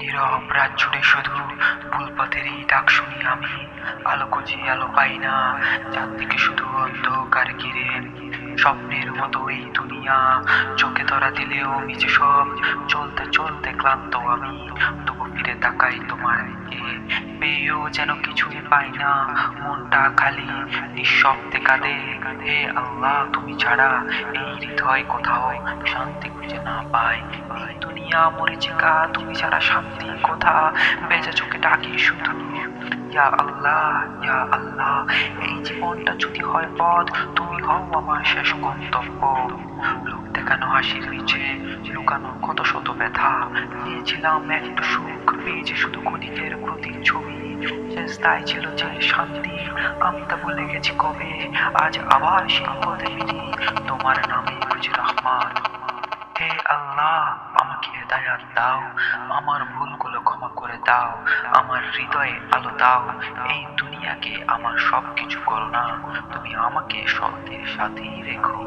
নীরব রাত জুড়ে শুধু ভুল পথেরই ডাক শুনি আমি। আলো খুঁজি আলো পাই না, চারদিকে শুধু অন্ধকার ঘিরে। স্বপ্নের মতো এই দুনিয়া চোখে ধরা দিলেও মিছে সব। চলতে চলতে ক্লান্ত আমি, তবু ফিরে তাকাই তোমার দিকে। পেয়েও যেন কিছুই পাই না, মনটা খালি নিঃশব্দে কাঁদে। হে আল্লাহ, তুমি ছাড়া এই হৃদয় কোথাও শান্তি খুঁজে না পায়। এই দুনিয়া মরিচিকা, তুমি ছাড়া শান্তি কোথা? বেজে চোখে ডাকি শুধু ইয়া আল্লাহ, ইয়া আল্লাহ। এই জীবনটা যদি হয় পথ, তুমি হও আমার শেষ গন্তব্য। লোক দেখানো হাসির নিচে লুকানো কত শত ব্যথা। চেয়েছিলাম একটু সুখ, পেয়েছি শুধু ক্ষণিকের প্রতিচ্ছবি। শেষ তাই ছিল যে শান্তি, আমি তা ভুলে গেছি কবে। আজ আবার সেই পথে ফিরি, তোমার নামে খুঁজি রহমান। হে আল্লাহ, আমাকে হেদায়াত দাও, আমার ভুলগুলো ক্ষমা করে দাও, আমার হৃদয়ে আলো দাও। এই দুনিয়াকে আমার সবকিছু করো না, তুমি আমাকে সত্যের সাথেই রেখো।